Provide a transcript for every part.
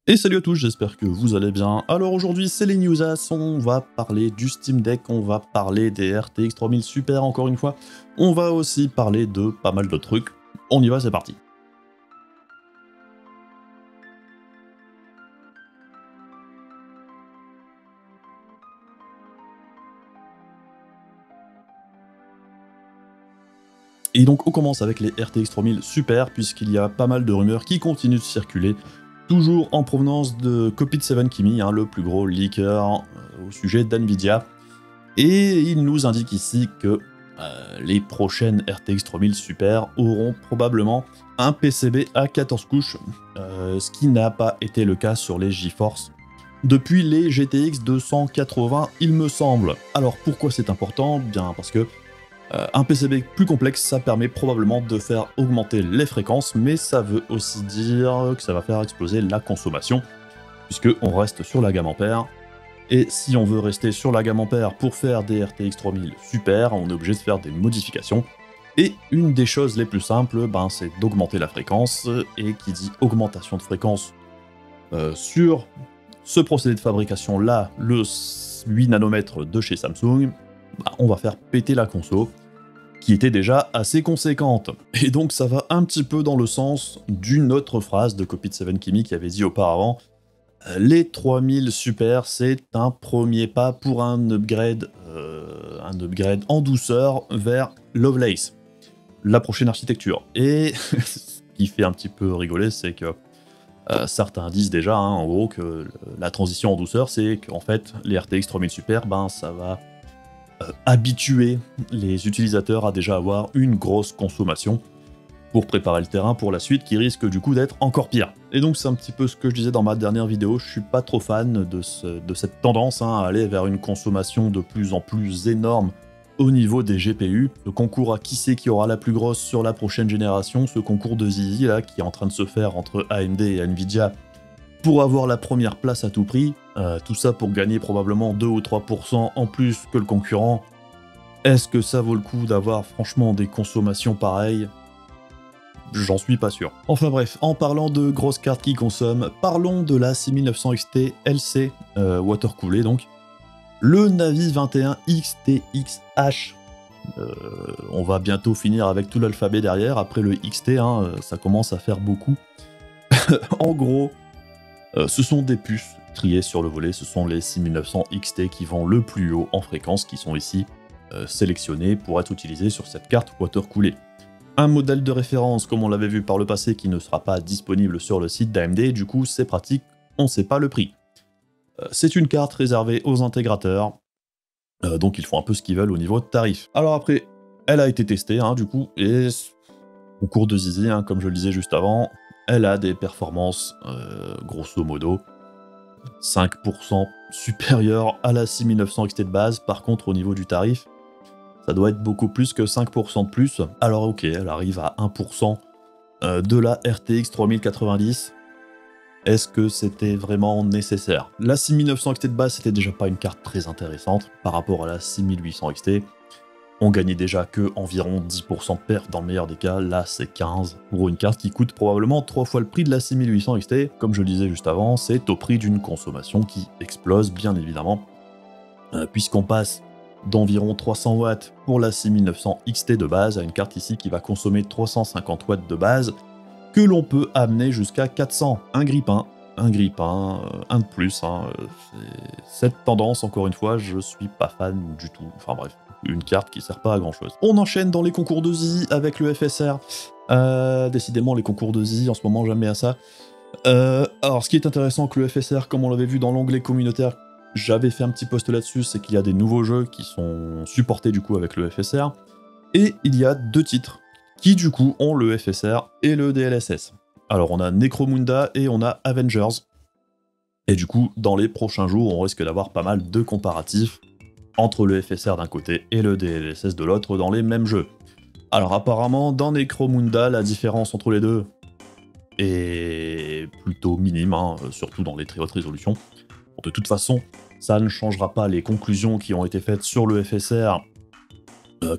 Et salut à tous, j'espère que vous allez bien. Alors aujourd'hui c'est les newsas, on va parler du Steam Deck, on va parler des RTX 3000 Super encore une fois, on va aussi parler de pas mal d'autres trucs. On y va, c'est parti. Et donc on commence avec les RTX 3000 Super, puisqu'il y a pas mal de rumeurs qui continuent de circuler, toujours en provenance de Copit7Kimi, le plus gros leaker au sujet d'NVIDIA. Et il nous indique ici que les prochaines RTX 3000 Super auront probablement un PCB à 14 couches, ce qui n'a pas été le cas sur les GeForce depuis les GTX 280, il me semble. Alors pourquoi c'est important? Bien parce que un PCB plus complexe, ça permet probablement de faire augmenter les fréquences, mais ça veut aussi dire que ça va faire exploser la consommation, puisqu'on reste sur la gamme Ampère. Et si on veut rester sur la gamme Ampère pour faire des RTX 3000 Super, on est obligé de faire des modifications. Et une des choses les plus simples, c'est d'augmenter la fréquence, et qui dit augmentation de fréquence sur ce procédé de fabrication là, le 8 nanomètres de chez Samsung, on va faire péter la conso, qui était déjà assez conséquente. Et donc ça va un petit peu dans le sens d'une autre phrase de Copit7Kimi qui avait dit auparavant: les 3000 Super, c'est un premier pas pour un upgrade en douceur vers Lovelace, la prochaine architecture. Et ce qui fait un petit peu rigoler, c'est que certains disent déjà, en gros, que la transition en douceur, c'est qu'en fait, les RTX 3000 Super, ça va habituer les utilisateurs à déjà avoir une grosse consommation pour préparer le terrain pour la suite, qui risque du coup d'être encore pire. Et donc c'est un petit peu ce que je disais dans ma dernière vidéo, je suis pas trop fan de cette tendance à aller vers une consommation de plus en plus énorme au niveau des GPU. Ce concours à qui c'est qui aura la plus grosse sur la prochaine génération, ce concours de zizi là qui est en train de se faire entre AMD et Nvidia pour avoir la première place à tout prix, tout ça pour gagner probablement 2 ou 3% en plus que le concurrent. Est-ce que ça vaut le coup d'avoir franchement des consommations pareilles? J'en suis pas sûr. Enfin bref, en parlant de grosses cartes qui consomment, parlons de la 6900 XT LC, watercoolée donc. Le Navi 21 XTX-H. On va bientôt finir avec tout l'alphabet derrière, après le XT, ça commence à faire beaucoup. En gros, ce sont des puces triées sur le volet, ce sont les 6900 XT qui vont le plus haut en fréquence, qui sont ici sélectionnés pour être utilisés sur cette carte watercoolée. Un modèle de référence, comme on l'avait vu par le passé, qui ne sera pas disponible sur le site d'AMD, du coup c'est pratique, on ne sait pas le prix. C'est une carte réservée aux intégrateurs, donc ils font un peu ce qu'ils veulent au niveau de tarif. Alors après, elle a été testée, du coup, et au cours de zizi, comme je le disais juste avant, elle a des performances, grosso modo, 5% supérieures à la 6900 XT de base. Par contre, au niveau du tarif, ça doit être beaucoup plus que 5% de plus. Alors ok, elle arrive à 1% de la RTX 3090. Est-ce que c'était vraiment nécessaire? La 6900 XT de base, c'était déjà pas une carte très intéressante par rapport à la 6800 XT. On gagnait déjà que environ 10% de perte dans le meilleur des cas, là c'est 15 pour une carte qui coûte probablement 3 fois le prix de la 6800 XT. Comme je le disais juste avant, c'est au prix d'une consommation qui explose bien évidemment, puisqu'on passe d'environ 300 watts pour la 6900 XT de base à une carte ici qui va consommer 350 watts de base, que l'on peut amener jusqu'à 400. Un grippin, un de plus. Cette tendance, encore une fois, je suis pas fan du tout. Enfin bref, une carte qui sert pas à grand chose. On enchaîne dans les concours de Z avec le FSR. Décidément, les concours de Z, en ce moment, j'aime bien ça. Alors, ce qui est intéressant que le FSR, comme on l'avait vu dans l'onglet communautaire, j'avais fait un petit post là-dessus, c'est qu'il y a des nouveaux jeux qui sont supportés du coup avec le FSR. Et il y a 2 titres qui du coup ont le FSR et le DLSS. Alors on a Necromunda et on a Avengers. Et du coup, dans les prochains jours, on risque d'avoir pas mal de comparatifs entre le FSR d'un côté et le DLSS de l'autre dans les mêmes jeux. Alors apparemment, dans Necromunda, la différence entre les deux est plutôt minime, surtout dans les très hautes résolutions. De toute façon, ça ne changera pas les conclusions qui ont été faites sur le FSR,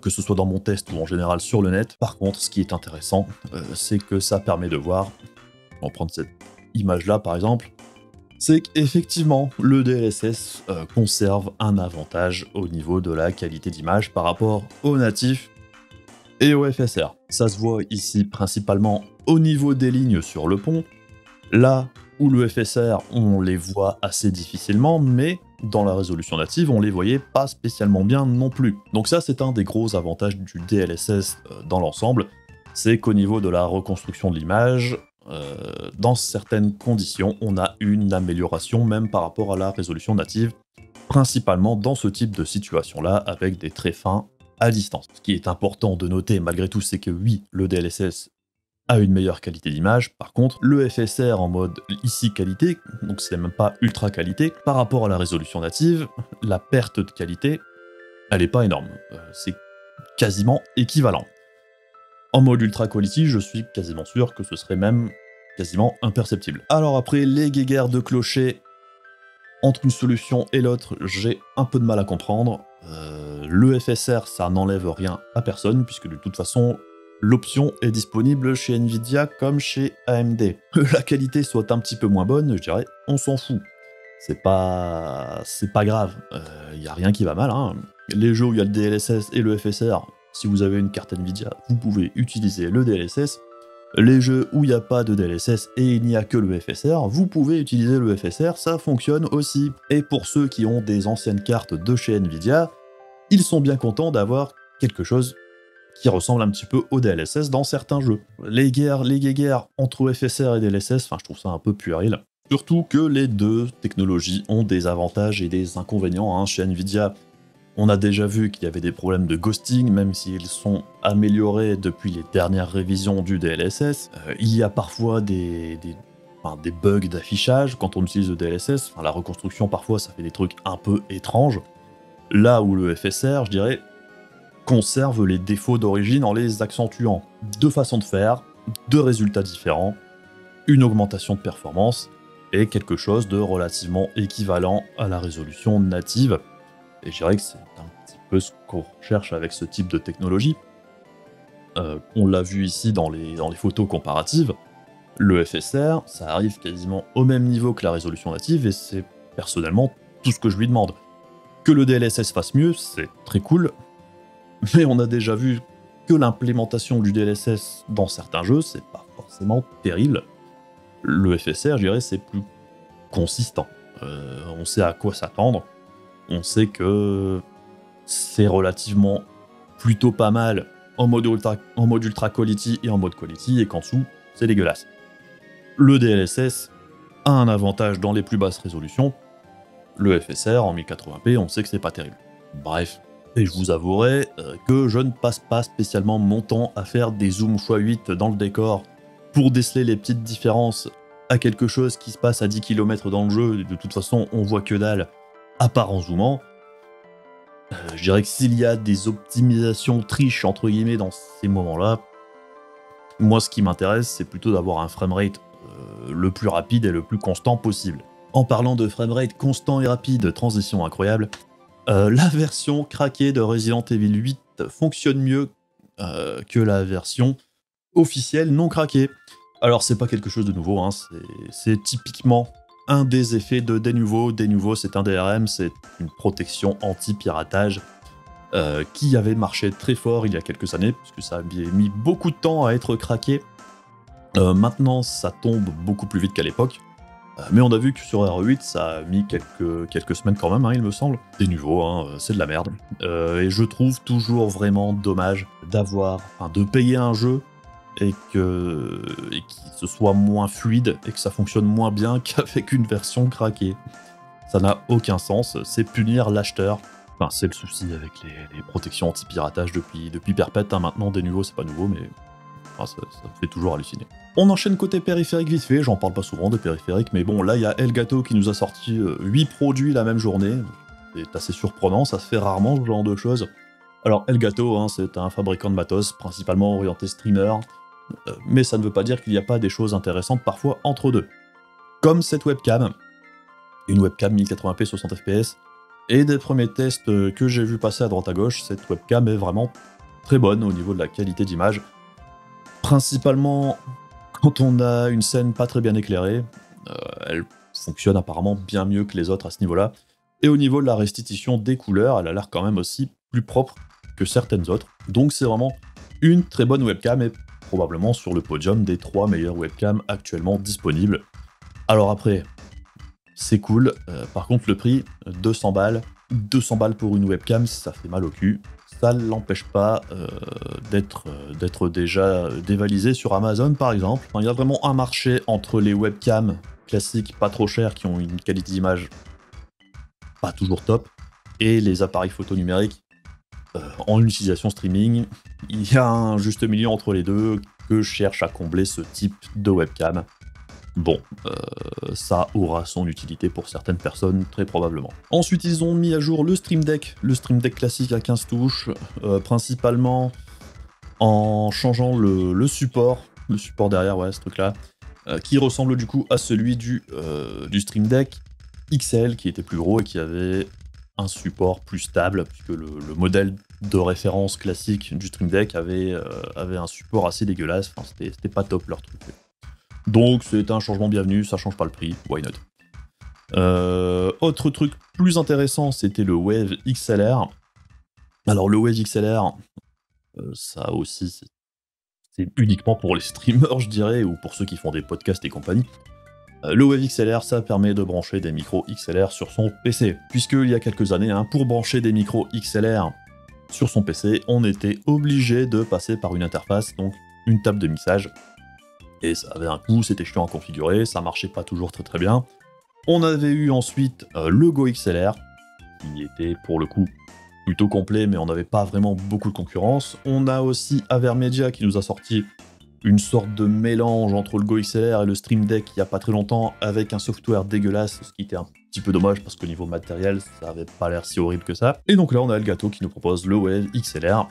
que ce soit dans mon test ou en général sur le net. Par contre, ce qui est intéressant, c'est que ça permet de voir, on va prendre cette image-là par exemple, c'est qu'effectivement, le DLSS conserve un avantage au niveau de la qualité d'image par rapport au natif et au FSR. Ça se voit ici principalement au niveau des lignes sur le pont, là où le FSR, on les voit assez difficilement, mais dans la résolution native, on les voyait pas spécialement bien non plus. Donc ça, c'est un des gros avantages du DLSS dans l'ensemble, c'est qu'au niveau de la reconstruction de l'image, dans certaines conditions, on a une amélioration même par rapport à la résolution native, principalement dans ce type de situation-là, avec des traits fins à distance. Ce qui est important de noter malgré tout, c'est que oui, le DLSS a une meilleure qualité d'image, par contre, le FSR en mode ici qualité, donc c'est même pas ultra qualité, par rapport à la résolution native, la perte de qualité, elle est pas énorme, c'est quasiment équivalent. En mode ultra quality, je suis quasiment sûr que ce serait même quasiment imperceptible. Alors après, les guéguerres de clocher, entre une solution et l'autre, j'ai un peu de mal à comprendre. Le FSR, ça n'enlève rien à personne, puisque de toute façon, l'option est disponible chez Nvidia comme chez AMD. Que la qualité soit un petit peu moins bonne, je dirais, on s'en fout. C'est pas grave, y a rien qui va mal, hein. Les jeux où il y a le DLSS et le FSR, si vous avez une carte Nvidia, vous pouvez utiliser le DLSS. Les jeux où il n'y a pas de DLSS et il n'y a que le FSR, vous pouvez utiliser le FSR, ça fonctionne aussi. Et pour ceux qui ont des anciennes cartes de chez Nvidia, ils sont bien contents d'avoir quelque chose qui ressemble un petit peu au DLSS dans certains jeux. Les guéguerres entre FSR et DLSS, enfin je trouve ça un peu puéril. Surtout que les deux technologies ont des avantages et des inconvénients, hein. Chez Nvidia, on a déjà vu qu'il y avait des problèmes de ghosting, même s'ils sont améliorés depuis les dernières révisions du DLSS. Il y a parfois des bugs d'affichage quand on utilise le DLSS. Enfin, la reconstruction, parfois, ça fait des trucs un peu étranges. Là où le FSR, je dirais, conserve les défauts d'origine en les accentuant. Deux façons de faire, deux résultats différents, une augmentation de performance et quelque chose de relativement équivalent à la résolution native. Et je dirais que c'est un petit peu ce qu'on recherche avec ce type de technologie. On l'a vu ici dans les photos comparatives. Le FSR, ça arrive quasiment au même niveau que la résolution native, et c'est personnellement tout ce que je lui demande. Que le DLSS fasse mieux, c'est très cool, mais on a déjà vu que l'implémentation du DLSS dans certains jeux, c'est pas forcément terrible. Le FSR, je dirais, c'est plus consistant. On sait à quoi s'attendre. On sait que c'est relativement plutôt pas mal en mode ultra quality et en mode quality, et qu'en dessous, c'est dégueulasse. Le DLSS a un avantage dans les plus basses résolutions. Le FSR en 1080p, on sait que c'est pas terrible. Bref. Et je vous avouerai que je ne passe pas spécialement mon temps à faire des zooms x8 dans le décor pour déceler les petites différences à quelque chose qui se passe à 10 km dans le jeu. De toute façon, on voit que dalle à part en zoomant. Je dirais que s'il y a des optimisations triches entre guillemets dans ces moments-là, moi ce qui m'intéresse c'est plutôt d'avoir un framerate le plus rapide et le plus constant possible. En parlant de framerate constant et rapide, transition incroyable, la version craquée de Resident Evil 8 fonctionne mieux que la version officielle non craquée. Alors c'est pas quelque chose de nouveau, hein, c'est typiquement un des effets de Denuvo. Denuvo, c'est un DRM, c'est une protection anti-piratage qui avait marché très fort il y a quelques années, puisque ça avait mis beaucoup de temps à être craqué. Maintenant, ça tombe beaucoup plus vite qu'à l'époque. Mais on a vu que sur R8, ça a mis quelques semaines quand même, hein, il me semble. Denuvo, hein, c'est de la merde. Et je trouve toujours vraiment dommage de payer un jeu et qu'il se soit moins fluide et que ça fonctionne moins bien qu'avec une version craquée. Ça n'a aucun sens, c'est punir l'acheteur. Enfin, c'est le souci avec les protections anti-piratage depuis perpète, hein. Maintenant, Denuvo, c'est pas nouveau, mais ça me fait toujours halluciner. On enchaîne côté périphérique vite fait, j'en parle pas souvent des périphériques, mais bon, là, il y a Elgato qui nous a sorti 8 produits la même journée. C'est assez surprenant, ça se fait rarement, ce genre de choses. Alors, Elgato, hein, c'est un fabricant de matos, principalement orienté streamer, mais ça ne veut pas dire qu'il n'y a pas des choses intéressantes parfois entre deux. Comme cette webcam, une webcam 1080p 60 fps, et des premiers tests que j'ai vu passer à droite à gauche, cette webcam est vraiment très bonne au niveau de la qualité d'image. Principalement quand on a une scène pas très bien éclairée, elle fonctionne apparemment bien mieux que les autres à ce niveau-là. Et au niveau de la restitution des couleurs, elle a l'air quand même aussi plus propre que certaines autres. Donc c'est vraiment une très bonne webcam et probablement sur le podium des 3 meilleures webcams actuellement disponibles. Alors après, c'est cool. Par contre, le prix, 200 balles. 200 balles pour une webcam, ça fait mal au cul. Ça ne l'empêche pas d'être déjà dévalisé sur Amazon, par exemple. Enfin, il y a vraiment un marché entre les webcams classiques, pas trop chères, qui ont une qualité d'image pas toujours top, et les appareils photo numériques en utilisation streaming. Il y a un juste milieu entre les deux que cherche à combler ce type de webcam. Bon, ça aura son utilité pour certaines personnes, très probablement. Ensuite, ils ont mis à jour le Stream Deck classique à 15 touches, principalement en changeant le support derrière, ouais, ce truc-là, qui ressemble du coup à celui du Stream Deck XL, qui était plus gros et qui avait un support plus stable, puisque le modèle de référence classique du Stream Deck avait un support assez dégueulasse, enfin, c'était pas top leur truc. Donc c'est un changement bienvenu, ça change pas le prix, why not. Autre truc plus intéressant, c'était le Wave XLR. Alors le Wave XLR, ça aussi, c'est uniquement pour les streamers, je dirais, ou pour ceux qui font des podcasts et compagnie. Le Wave XLR, ça permet de brancher des micros XLR sur son PC. Puisqu'il y a quelques années, pour brancher des micros XLR sur son PC, on était obligé de passer par une interface, donc une table de mixage. Et ça avait un coût, c'était chiant à configurer, ça marchait pas toujours très très bien. On avait eu ensuite le Go XLR, qui était pour le coup plutôt complet, mais on n'avait pas vraiment beaucoup de concurrence. On a aussi Avermedia qui nous a sorti une sorte de mélange entre le Go XLR et le Stream Deck il n'y a pas très longtemps, avec un software dégueulasse, ce qui était un petit peu dommage parce qu'au niveau matériel, ça avait pas l'air si horrible que ça. Et donc là, on a Elgato qui nous propose le Wave XLR,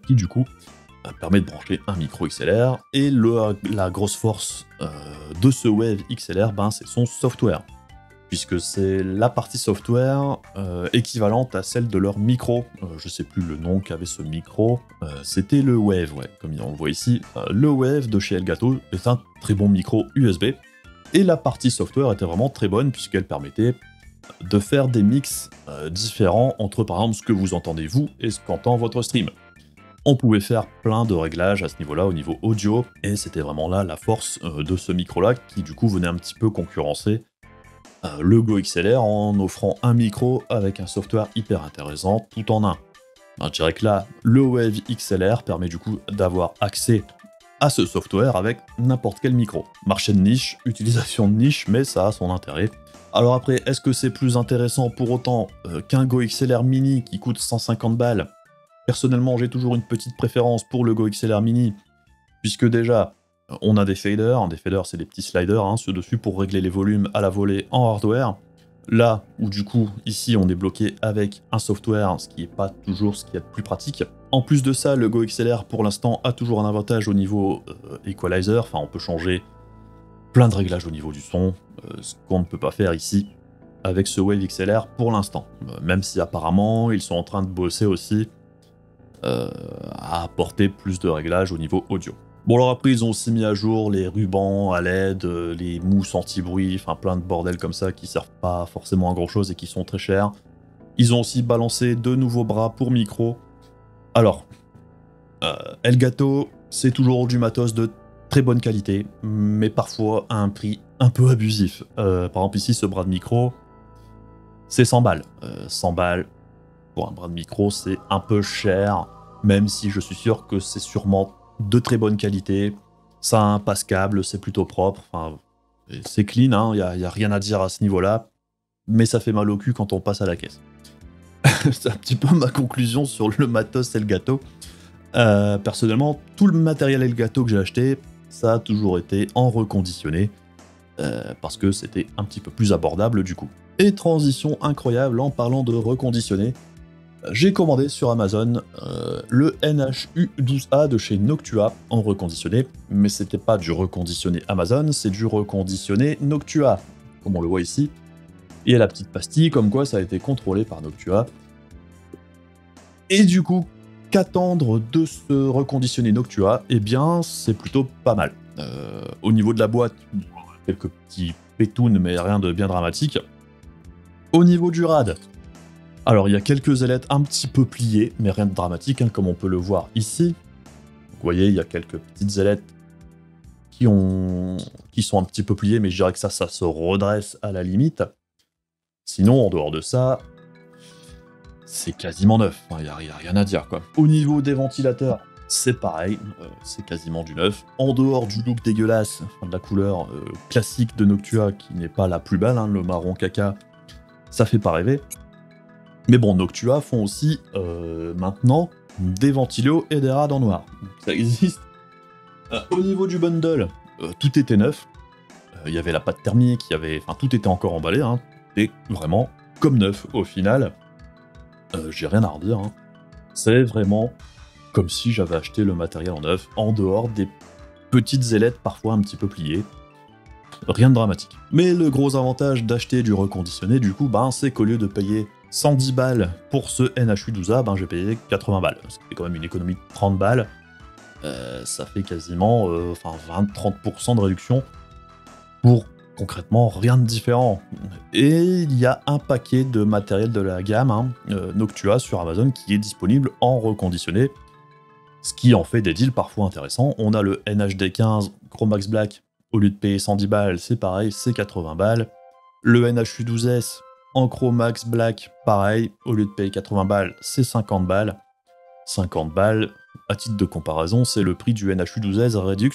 qui du coup permet de brancher un micro XLR, et la grosse force de ce Wave XLR, c'est son software, puisque c'est la partie software équivalente à celle de leur micro. Je sais plus le nom qu'avait ce micro, c'était le Wave, ouais, comme on le voit ici. Le Wave de chez Elgato est un très bon micro USB, et la partie software était vraiment très bonne, puisqu'elle permettait de faire des mix différents entre par exemple ce que vous entendez vous et ce qu'entend votre stream. On pouvait faire plein de réglages à ce niveau-là, au niveau audio, et c'était vraiment là la force de ce micro-là, qui du coup venait un petit peu concurrencer le Go XLR en offrant un micro avec un software hyper intéressant tout en un. Je dirais que là, le Wave XLR permet du coup d'avoir accès à ce software avec n'importe quel micro. Marché de niche, utilisation de niche, mais ça a son intérêt. Alors après, est-ce que c'est plus intéressant pour autant qu'un Go XLR Mini qui coûte 150 balles? Personnellement, j'ai toujours une petite préférence pour le Go XLR Mini, puisque déjà, on a des faders. Des faders, c'est des petits sliders, ceux dessus pour régler les volumes à la volée en hardware. Là où du coup, ici, on est bloqué avec un software, ce qui n'est pas toujours ce qu'il y a de plus pratique. En plus de ça, le Go XLR, pour l'instant, a toujours un avantage au niveau equalizer. Enfin, on peut changer plein de réglages au niveau du son, ce qu'on ne peut pas faire ici avec ce Wave XLR pour l'instant. Même si apparemment, ils sont en train de bosser aussi à apporter plus de réglages au niveau audio. Bon, alors après, ils ont aussi mis à jour les rubans à LED, les mousses anti-bruit, enfin plein de bordel comme ça qui servent pas forcément à grand chose et qui sont très chers. Ils ont aussi balancé 2 nouveaux bras pour micro. Alors, Elgato, c'est toujours du matos de très bonne qualité, mais parfois à un prix un peu abusif. Par exemple, ici, ce bras de micro, c'est 100 balles. 100 balles pour un bras de micro, c'est un peu cher, même si je suis sûr que c'est sûrement de très bonne qualité. Ça a un passe-câble, c'est plutôt propre, enfin, c'est clean, y a rien à dire à ce niveau-là, mais ça fait mal au cul quand on passe à la caisse. C'est un petit peu ma conclusion sur le matos Elgato. Personnellement, tout le matériel Elgato que j'ai acheté, ça a toujours été en reconditionné, parce que c'était un petit peu plus abordable du coup. Et transition incroyable en parlant de reconditionné, j'ai commandé sur Amazon le NHU12A de chez Noctua en reconditionné, mais c'était pas du reconditionné Amazon, c'est du reconditionné Noctua, comme on le voit ici. Et la petite pastille, comme quoi ça a été contrôlé par Noctua. Et du coup, qu'attendre de ce reconditionné Noctua? Eh bien, c'est plutôt pas mal. Au niveau de la boîte, quelques petits pétoune, mais rien de bien dramatique. Au niveau du RAD, alors il y a quelques ailettes un petit peu pliées, mais rien de dramatique, hein, comme on peut le voir ici. Donc, vous voyez, il y a quelques petites ailettes qui sont un petit peu pliées, mais je dirais que ça se redresse à la limite. Sinon, en dehors de ça, c'est quasiment neuf, il n'y a rien à dire, quoi. Au niveau des ventilateurs, c'est pareil, c'est quasiment du neuf. En dehors du look dégueulasse, de la couleur classique de Noctua, qui n'est pas la plus belle, hein, le marron caca, ça fait pas rêver. Mais bon, Noctua font aussi, maintenant, des ventilos et des rades en noir. Donc, ça existe. Au niveau du bundle, tout était neuf. Il y avait la pâte thermique, enfin, tout était encore emballé, hein, et vraiment comme neuf au final. J'ai rien à redire, hein. C'est vraiment comme si j'avais acheté le matériel en neuf, en dehors des petites ailettes parfois un petit peu pliées. Rien de dramatique. Mais le gros avantage d'acheter du reconditionné, du coup, c'est qu'au lieu de payer 110 balles pour ce NHU12A, j'ai payé 80 balles. Ce qui fait quand même une économie de 30 balles. Ça fait quasiment 20-30% de réduction pour concrètement rien de différent. Et il y a un paquet de matériel de la gamme Noctua sur Amazon qui est disponible en reconditionné, ce qui en fait des deals parfois intéressants. On a le NHD15 Chromax Black, au lieu de payer 110 balles, c'est pareil, c'est 80 balles. Le NHU12S en Chromax Black, pareil, au lieu de payer 80 balles, c'est 50 balles. 50 balles, à titre de comparaison, c'est le prix du NHU12S Redux.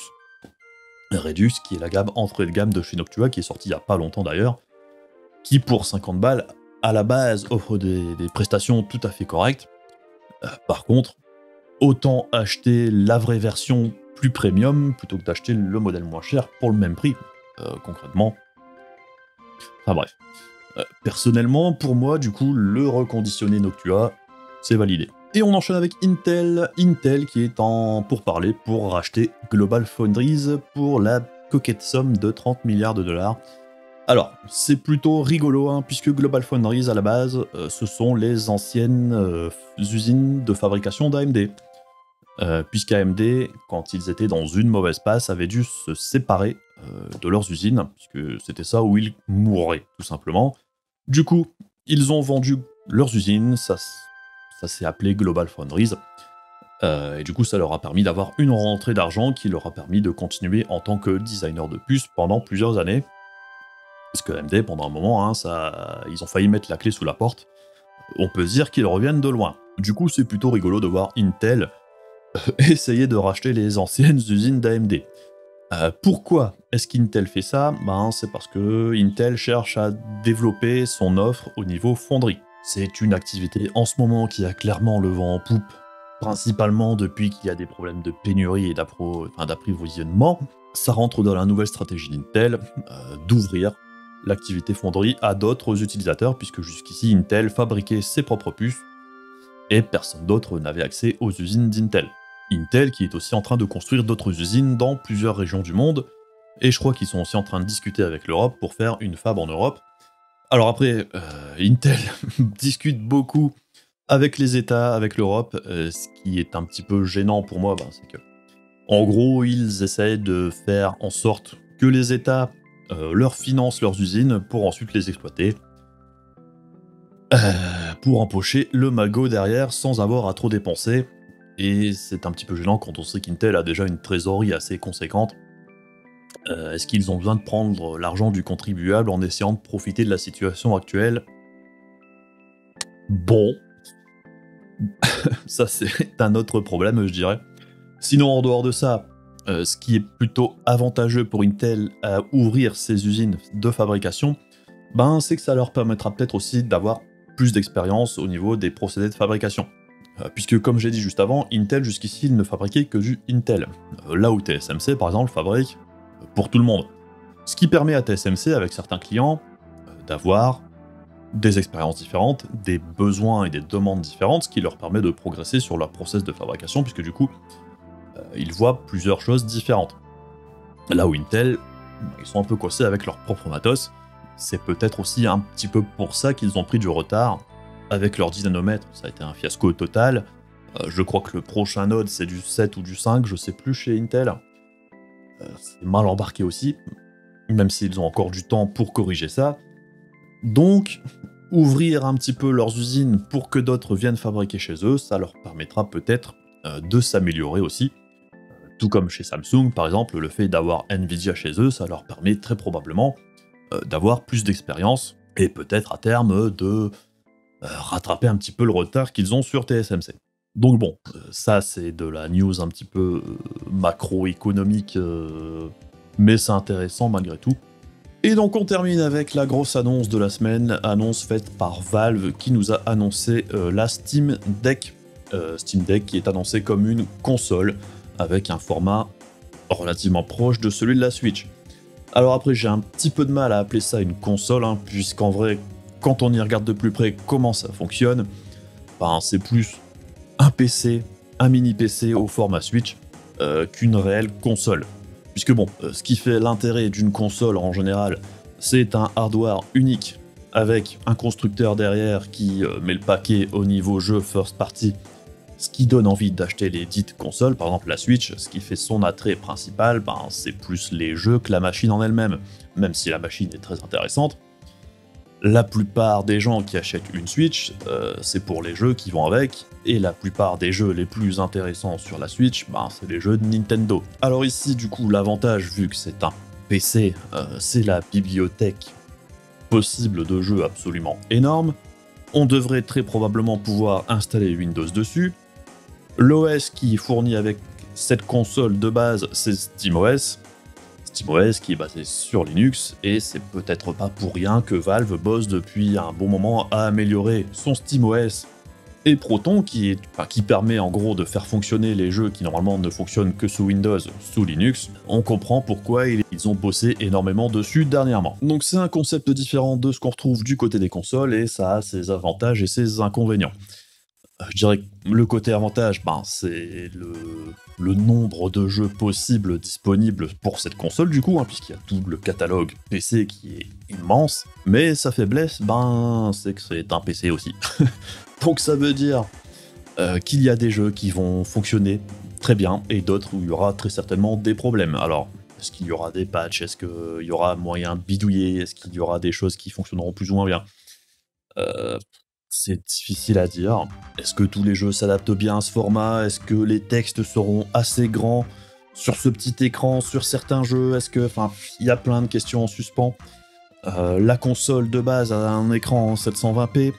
Redux, qui est la gamme entrée de gamme de chez Noctua, qui est sortie il n'y a pas longtemps d'ailleurs, qui pour 50 balles, à la base, offre des prestations tout à fait correctes. Par contre, autant acheter la vraie version plus premium, plutôt que d'acheter le modèle moins cher pour le même prix, concrètement. Enfin bref. Personnellement, pour moi, du coup, le reconditionné Noctua, c'est validé. Et on enchaîne avec Intel. Intel qui est en pourparlers pour racheter GlobalFoundries pour la coquette somme de 30 milliards de dollars. Alors, c'est plutôt rigolo, hein, puisque GlobalFoundries, à la base, ce sont les anciennes usines de fabrication d'AMD. Puisqu'AMD, quand ils étaient dans une mauvaise passe, avaient dû se séparer de leurs usines, puisque c'était ça où ils mourraient, tout simplement. Du coup, ils ont vendu leurs usines, ça s'est appelé GlobalFoundries, et du coup ça leur a permis d'avoir une rentrée d'argent qui leur a permis de continuer en tant que designer de puces pendant plusieurs années. Parce que AMD, pendant un moment, ils ont failli mettre la clé sous la porte. On peut se dire qu'ils reviennent de loin. Du coup, c'est plutôt rigolo de voir Intel essayer de racheter les anciennes usines d'AMD. Pourquoi est-ce qu'Intel fait ça ? C'est parce que Intel cherche à développer son offre au niveau fonderie. C'est une activité en ce moment qui a clairement le vent en poupe, principalement depuis qu'il y a des problèmes de pénurie et d'approvisionnement. Ça rentre dans la nouvelle stratégie d'Intel d'ouvrir l'activité fonderie à d'autres utilisateurs, puisque jusqu'ici Intel fabriquait ses propres puces et personne d'autre n'avait accès aux usines d'Intel. Intel qui est aussi en train de construire d'autres usines dans plusieurs régions du monde, et je crois qu'ils sont aussi en train de discuter avec l'Europe pour faire une fab en Europe. Alors après, Intel discute beaucoup avec les États, avec l'Europe, ce qui est un petit peu gênant pour moi, c'est que, en gros, ils essaient de faire en sorte que les États leur financent leurs usines pour ensuite les exploiter, pour empocher le magot derrière sans avoir à trop dépenser. Et c'est un petit peu gênant quand on sait qu'Intel a déjà une trésorerie assez conséquente. Est-ce qu'ils ont besoin de prendre l'argent du contribuable en essayant de profiter de la situation actuelle ? Bon. Ça, c'est un autre problème, je dirais. Sinon, en dehors de ça, ce qui est plutôt avantageux pour Intel à ouvrir ses usines de fabrication, c'est que ça leur permettra peut-être aussi d'avoir plus d'expérience au niveau des procédés de fabrication. Puisque, comme j'ai dit juste avant, Intel, jusqu'ici, il ne fabriquait que du Intel. Là où TSMC, par exemple, fabrique pour tout le monde. Ce qui permet à TSMC, avec certains clients, d'avoir des expériences différentes, des besoins et des demandes différentes, ce qui leur permet de progresser sur leur process de fabrication, puisque du coup, ils voient plusieurs choses différentes. Là où Intel, ils sont un peu coincés avec leur propre matos. C'est peut-être aussi un petit peu pour ça qu'ils ont pris du retard avec leur 10 nanomètres. Ça a été un fiasco total. Je crois que le prochain node, c'est du 7 ou du 5, je sais plus, chez Intel. C'est mal embarqué aussi. même s'ils ont encore du temps pour corriger ça. Donc, ouvrir un petit peu leurs usines pour que d'autres viennent fabriquer chez eux, ça leur permettra peut-être de s'améliorer aussi. Tout comme chez Samsung, par exemple, le fait d'avoir Nvidia chez eux, ça leur permet très probablement d'avoir plus d'expérience et peut-être à terme de rattraper un petit peu le retard qu'ils ont sur TSMC. Donc bon, ça c'est de la news un petit peu macroéconomique, mais c'est intéressant malgré tout. Et donc on termine avec la grosse annonce de la semaine, annonce faite par Valve qui nous a annoncé la Steam Deck. Steam Deck qui est annoncé comme une console avec un format relativement proche de celui de la Switch. Alors après j'ai un petit peu de mal à appeler ça une console, hein, puisqu'en vrai, quand on y regarde de plus près comment ça fonctionne, ben, c'est plus un PC, un mini PC au format Switch, qu'une réelle console. Puisque bon, ce qui fait l'intérêt d'une console en général, c'est un hardware unique, avec un constructeur derrière qui met le paquet au niveau jeu first party, ce qui donne envie d'acheter les dites consoles. Par exemple la Switch, ce qui fait son attrait principal, ben, c'est plus les jeux que la machine en elle-même, même si la machine est très intéressante. La plupart des gens qui achètent une Switch, c'est pour les jeux qui vont avec, et la plupart des jeux les plus intéressants sur la Switch, ben, c'est les jeux de Nintendo. Alors ici, du coup, l'avantage, vu que c'est un PC, c'est la bibliothèque possible de jeux absolument énorme. On devrait très probablement pouvoir installer Windows dessus. L'OS qui est fourni avec cette console de base, c'est SteamOS. SteamOS qui est basé sur Linux, et c'est peut-être pas pour rien que Valve bosse depuis un bon moment à améliorer son SteamOS et Proton qui permet en gros de faire fonctionner les jeux qui normalement ne fonctionnent que sous Windows, sous Linux. On comprend pourquoi ils ont bossé énormément dessus dernièrement. Donc c'est un concept différent de ce qu'on retrouve du côté des consoles, et ça a ses avantages et ses inconvénients. Je dirais que le côté avantage, ben, c'est le nombre de jeux possibles disponibles pour cette console du coup, hein, puisqu'il y a tout le catalogue PC qui est immense. Mais sa faiblesse, ben, c'est que c'est un PC aussi. Donc ça veut dire qu'il y a des jeux qui vont fonctionner très bien et d'autres où il y aura très certainement des problèmes. Alors, est-ce qu'il y aura des patchs? Est-ce qu'il y aura moyen de bidouiller? Est-ce qu'il y aura des choses qui fonctionneront plus ou moins bien? C'est difficile à dire. Est-ce que tous les jeux s'adaptent bien à ce format? Est-ce que les textes seront assez grands sur ce petit écran, sur certains jeux? Est-ce que... Enfin, il y a plein de questions en suspens. La console de base a un écran en 720p.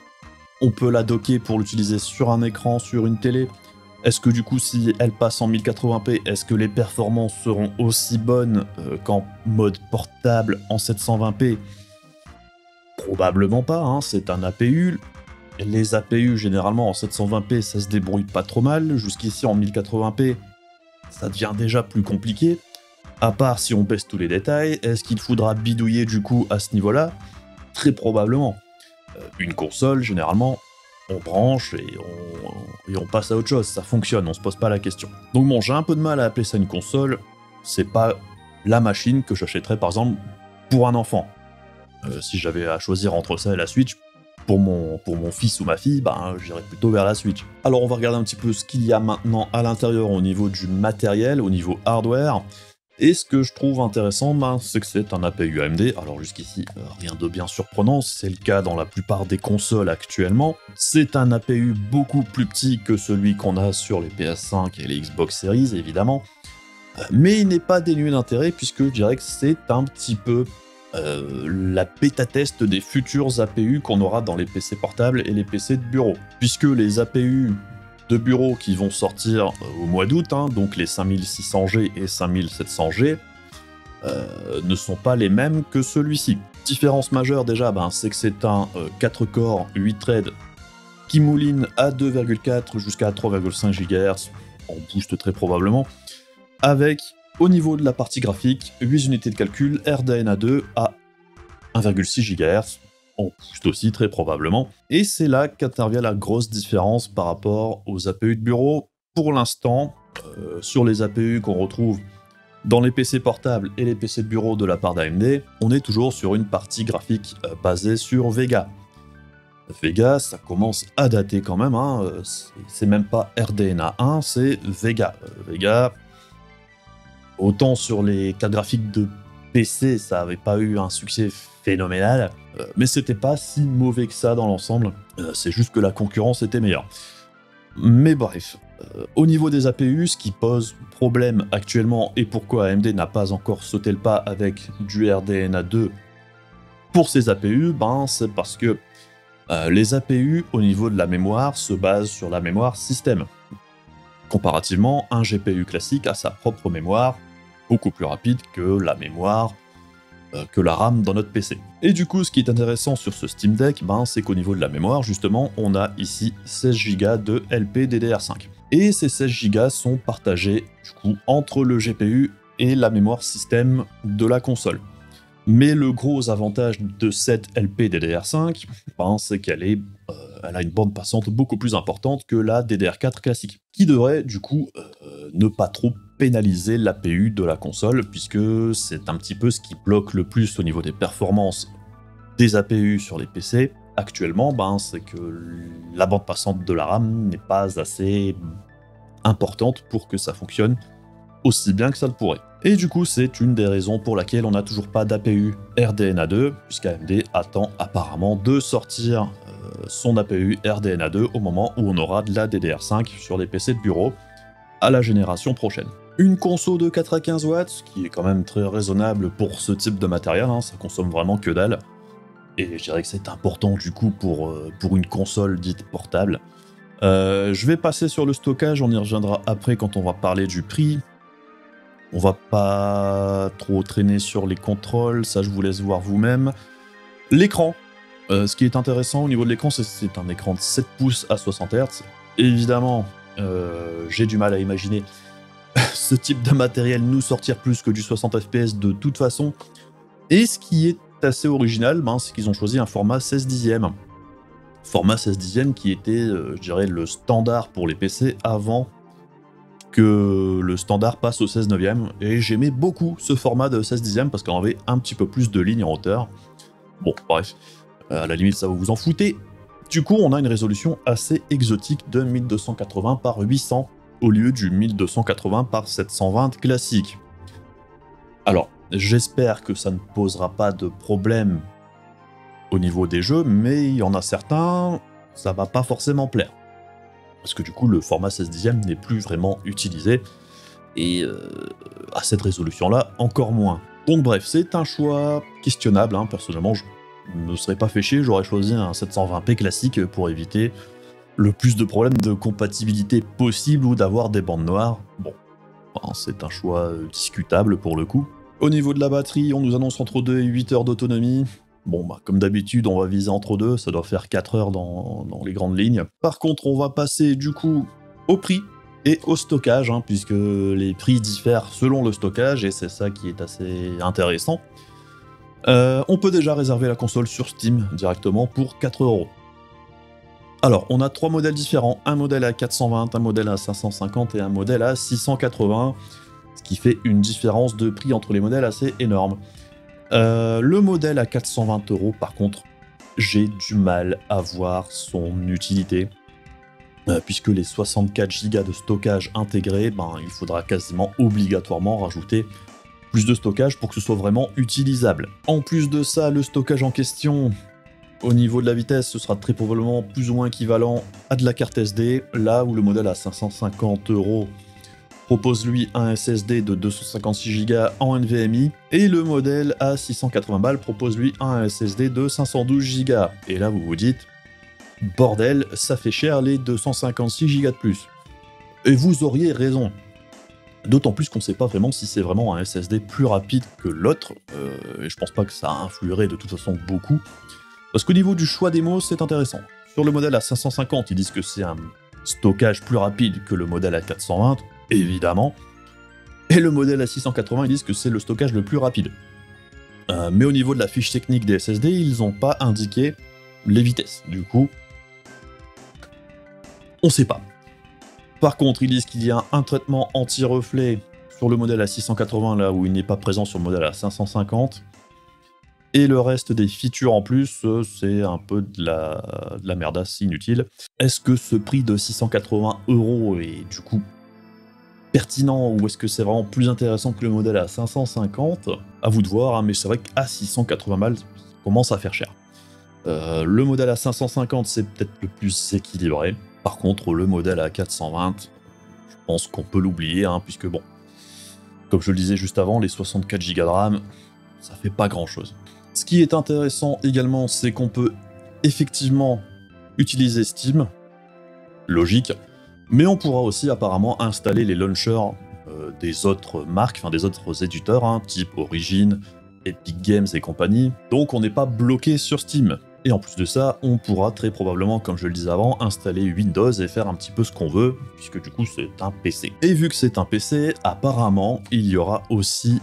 On peut la docker pour l'utiliser sur un écran, sur une télé. Est-ce que du coup, si elle passe en 1080p, est-ce que les performances seront aussi bonnes qu'en mode portable en 720p? Probablement pas, hein, c'est un APU. Les APU, généralement, en 720p, ça se débrouille pas trop mal. Jusqu'ici, en 1080p, ça devient déjà plus compliqué. À part si on baisse tous les détails, est-ce qu'il faudra bidouiller du coup à ce niveau-là? Très probablement. Une console, généralement, on branche et on passe à autre chose. Ça fonctionne, on se pose pas la question. Donc bon, j'ai un peu de mal à appeler ça une console. C'est pas la machine que j'achèterais, par exemple, pour un enfant. Si j'avais à choisir entre ça et la Switch, pour mon fils ou ma fille, ben, j'irais plutôt vers la Switch. Alors on va regarder un petit peu ce qu'il y a maintenant à l'intérieur au niveau du matériel, au niveau hardware. Et ce que je trouve intéressant, ben, c'est que c'est un APU AMD. Alors jusqu'ici, rien de bien surprenant, c'est le cas dans la plupart des consoles actuellement. C'est un APU beaucoup plus petit que celui qu'on a sur les PS5 et les Xbox Series, évidemment. Mais il n'est pas dénué d'intérêt, puisque je dirais que c'est un petit peu la bêta-test des futurs APU qu'on aura dans les PC portables et les PC de bureau. Puisque les APU de bureau qui vont sortir au mois d'août, hein, donc les 5600G et 5700G, ne sont pas les mêmes que celui-ci. Différence majeure déjà, ben, c'est que c'est un 4 corps 8 threads qui mouline à 2,4 jusqu'à 3,5 GHz, en boost très probablement, avec, au niveau de la partie graphique, 8 unités de calcul RDNA2 à 1,6 GHz, on booste aussi très probablement, et c'est là qu'intervient la grosse différence par rapport aux APU de bureau. Pour l'instant, sur les APU qu'on retrouve dans les PC portables et les PC de bureau de la part d'AMD, on est toujours sur une partie graphique basée sur Vega. Vega, ça commence à dater quand même, hein, c'est même pas RDNA1, c'est Vega. Vega, autant sur les cartes graphiques de PC, ça avait pas eu un succès phénoménal, mais c'était pas si mauvais que ça dans l'ensemble, c'est juste que la concurrence était meilleure. Mais bref, au niveau des APU, ce qui pose problème actuellement et pourquoi AMD n'a pas encore sauté le pas avec du RDNA 2 pour ses APU, ben c'est parce que les APU au niveau de la mémoire se basent sur la mémoire système. Comparativement, un GPU classique a sa propre mémoire, beaucoup plus rapide que la mémoire, que la RAM dans notre PC. Et du coup, ce qui est intéressant sur ce Steam Deck, ben, c'est qu'au niveau de la mémoire, justement, on a ici 16 Go de LPDDR5. Et ces 16 Go sont partagés, du coup, entre le GPU et la mémoire système de la console. Mais le gros avantage de cette LPDDR5, ben, c'est qu'elle a une bande passante beaucoup plus importante que la DDR4 classique, qui devrait du coup ne pas trop pénaliser l'APU de la console, puisque c'est un petit peu ce qui bloque le plus au niveau des performances des APU sur les PC. Actuellement, ben, c'est que la bande passante de la RAM n'est pas assez importante pour que ça fonctionne aussi bien que ça le pourrait. Et du coup, c'est une des raisons pour laquelle on n'a toujours pas d'APU RDNA 2, puisqu'AMD attend apparemment de sortir son APU RDNA 2 au moment où on aura de la DDR5 sur les PC de bureau à la génération prochaine. Une console de 4 à 15 watts, ce qui est quand même très raisonnable pour ce type de matériel, hein, ça consomme vraiment que dalle. Et je dirais que c'est important du coup pour une console dite portable. Je vais passer sur le stockage, on y reviendra après quand on va parler du prix. On va pas trop traîner sur les contrôles, ça je vous laisse voir vous-même. L'écran. Ce qui est intéressant au niveau de l'écran, c'est un écran de 7 pouces à 60 Hz. Évidemment, j'ai du mal à imaginer ce type de matériel nous sortir plus que du 60 fps de toute façon. Et ce qui est assez original, ben, c'est qu'ils ont choisi un format 16 dixièmes. Format 16 dixièmes qui était, je dirais, le standard pour les PC avant que le standard passe au 16 neuvième. Et j'aimais beaucoup ce format de 16 dixièmes parce qu'on avait un petit peu plus de lignes en hauteur. Bon, bref. À la limite, ça vous en foutez. Du coup, on a une résolution assez exotique de 1280 par 800 au lieu du 1280 par 720 classique. Alors, j'espère que ça ne posera pas de problème au niveau des jeux, mais il y en a certains, ça va pas forcément plaire. Parce que du coup, le format 16 dixième n'est plus vraiment utilisé, et à cette résolution-là, encore moins. Donc bref, c'est un choix questionnable, hein. Personnellement, je me serais pas fait chier, j'aurais choisi un 720p classique pour éviter le plus de problèmes de compatibilité possible ou d'avoir des bandes noires. Bon, enfin, c'est un choix discutable pour le coup. Au niveau de la batterie, on nous annonce entre 2 et 8 heures d'autonomie. Bon, bah, comme d'habitude, on va viser entre 2, ça doit faire 4 heures dans les grandes lignes. Par contre, on va passer du coup au prix et au stockage, hein, puisque les prix diffèrent selon le stockage, et c'est ça qui est assez intéressant. On peut déjà réserver la console sur Steam directement pour 4 €. Alors, on a 3 modèles différents, un modèle à 420, un modèle à 550 et un modèle à 680, ce qui fait une différence de prix entre les modèles assez énorme. Le modèle à 420 €, par contre, j'ai du mal à voir son utilité, puisque les 64 Go de stockage intégrés, ben, il faudra quasiment obligatoirement rajouter plus de stockage pour que ce soit vraiment utilisable. En plus de ça, le stockage en question, au niveau de la vitesse, ce sera très probablement plus ou moins équivalent à de la carte SD, là où le modèle à 550 € propose lui un SSD de 256 Go en NVMe, et le modèle à 680 balles propose lui un SSD de 512 Go. Et là vous vous dites, bordel, ça fait cher les 256 Go de plus. Et vous auriez raison. D'autant plus qu'on ne sait pas vraiment si c'est vraiment un SSD plus rapide que l'autre, et je pense pas que ça influerait de toute façon beaucoup. Parce qu'au niveau du choix des mots, c'est intéressant. Sur le modèle à 550, ils disent que c'est un stockage plus rapide que le modèle à 420, évidemment. Et le modèle à 680, ils disent que c'est le stockage le plus rapide. Mais au niveau de la fiche technique des SSD, ils n'ont pas indiqué les vitesses. Du coup, on sait pas. Par contre, ils disent qu'il y a un traitement anti-reflet sur le modèle à 680, là où il n'est pas présent sur le modèle à 550. Et le reste des features en plus, c'est un peu de la merdasse inutile. Est-ce que ce prix de 680 € est du coup pertinent ou est-ce que c'est vraiment plus intéressant que le modèle à 550? À vous de voir, hein, mais c'est vrai qu'à 680 balles, ça commence à faire cher. Le modèle à 550, c'est peut-être le plus équilibré. Par contre, le modèle à 420, je pense qu'on peut l'oublier, hein, puisque bon, comme je le disais juste avant, les 64 Go de RAM, ça fait pas grand-chose. Ce qui est intéressant également, c'est qu'on peut effectivement utiliser Steam, logique, mais on pourra aussi apparemment installer les launchers des autres marques, enfin des autres éditeurs, hein, type Origin, Epic Games et compagnie, donc on n'est pas bloqué sur Steam. Et en plus de ça, on pourra très probablement, comme je le disais avant, installer Windows et faire un petit peu ce qu'on veut, puisque du coup c'est un PC. Et vu que c'est un PC, apparemment, il y aura aussi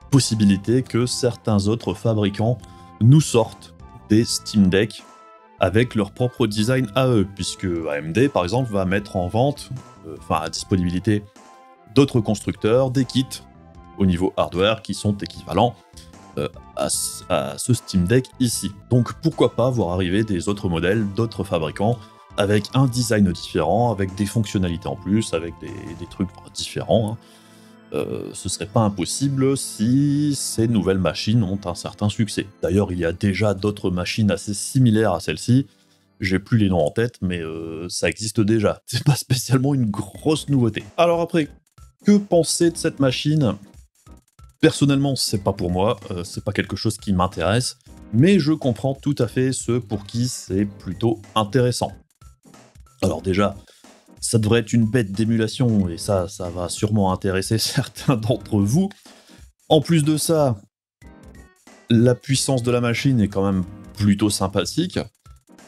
possibilité que certains autres fabricants nous sortent des Steam Deck avec leur propre design à eux, puisque AMD par exemple va mettre en vente, à disponibilité d'autres constructeurs, des kits au niveau hardware qui sont équivalents à ce Steam Deck ici. Donc pourquoi pas voir arriver des autres modèles, d'autres fabricants, avec un design différent, avec des fonctionnalités en plus, avec des trucs différents, hein. Ce serait pas impossible si ces nouvelles machines ont un certain succès. D'ailleurs, il y a déjà d'autres machines assez similaires à celle-ci. J'ai plus les noms en tête, mais ça existe déjà. C'est pas spécialement une grosse nouveauté. Alors après, que penser de cette machine? Personnellement, c'est pas pour moi, c'est pas quelque chose qui m'intéresse, mais je comprends tout à fait ceux pour qui c'est plutôt intéressant. Alors déjà, ça devrait être une bête d'émulation, et ça va sûrement intéresser certains d'entre vous. En plus de ça, la puissance de la machine est quand même plutôt sympathique.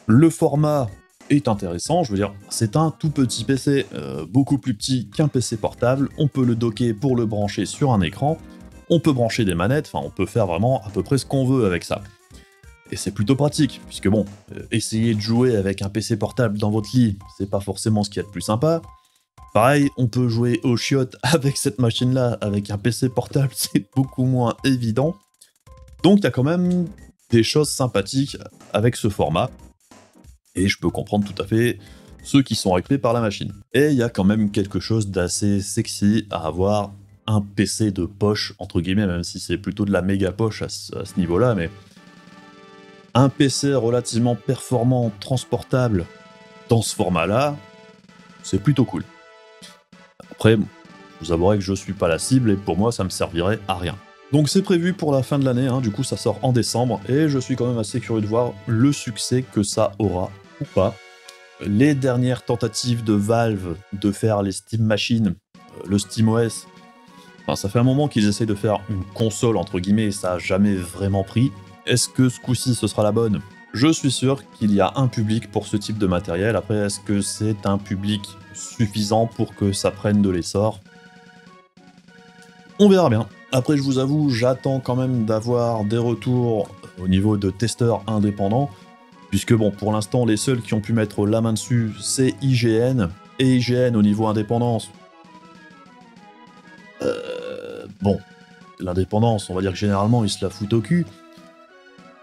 Le format est intéressant, je veux dire, c'est un tout petit PC, beaucoup plus petit qu'un PC portable. On peut le docker pour le brancher sur un écran. On peut brancher des manettes, on peut faire vraiment à peu près ce qu'on veut avec ça. Et c'est plutôt pratique, puisque bon, essayer de jouer avec un PC portable dans votre lit, c'est pas forcément ce qu'il y a de plus sympa. Pareil, on peut jouer aux chiottes avec cette machine-là, avec un PC portable, c'est beaucoup moins évident. Donc il y a quand même des choses sympathiques avec ce format. Et je peux comprendre tout à fait ceux qui sont hypés par la machine. Et il y a quand même quelque chose d'assez sexy à avoir un PC de poche, entre guillemets, même si c'est plutôt de la méga poche à ce niveau-là, mais un PC relativement performant, transportable, dans ce format-là, c'est plutôt cool. Après, je vous avouerai que je suis pas la cible, et pour moi, ça me servirait à rien. Donc c'est prévu pour la fin de l'année, hein, du coup ça sort en décembre, et je suis quand même assez curieux de voir le succès que ça aura, ou pas. Les dernières tentatives de Valve de faire les Steam Machines, le SteamOS, ça fait un moment qu'ils essayent de faire une console, entre guillemets, et ça a jamais vraiment pris. Est-ce que ce coup-ci, ce sera la bonne? Je suis sûr qu'il y a un public pour ce type de matériel. Après, est-ce que c'est un public suffisant pour que ça prenne de l'essor? On verra bien. Après, je vous avoue, j'attends quand même d'avoir des retours au niveau de testeurs indépendants, puisque bon, pour l'instant, les seuls qui ont pu mettre la main dessus, c'est IGN, et IGN au niveau indépendance, bon, l'indépendance, on va dire que généralement, ils se la foutent au cul.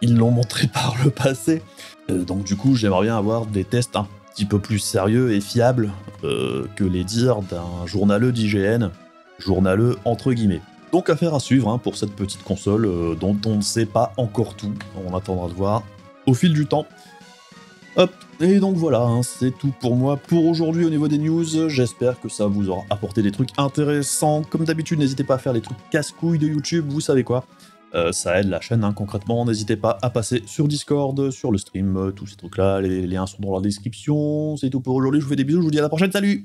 Ils l'ont montré par le passé. Donc du coup, j'aimerais bien avoir des tests un petit peu plus sérieux et fiables que les dires d'un journaleux d'IGN. Journaleux entre guillemets. Donc affaire à suivre, hein, pour cette petite console dont on ne sait pas encore tout. On attendra de voir au fil du temps. Hop, et donc voilà, hein, c'est tout pour moi pour aujourd'hui au niveau des news. J'espère que ça vous aura apporté des trucs intéressants. Comme d'habitude, n'hésitez pas à faire les trucs casse-couilles de YouTube, vous savez quoi. Ça aide la chaîne, hein, concrètement. N'hésitez pas à passer sur Discord, sur le stream, tous ces trucs-là. Les liens sont dans la description. C'est tout pour aujourd'hui, je vous fais des bisous, je vous dis à la prochaine, salut!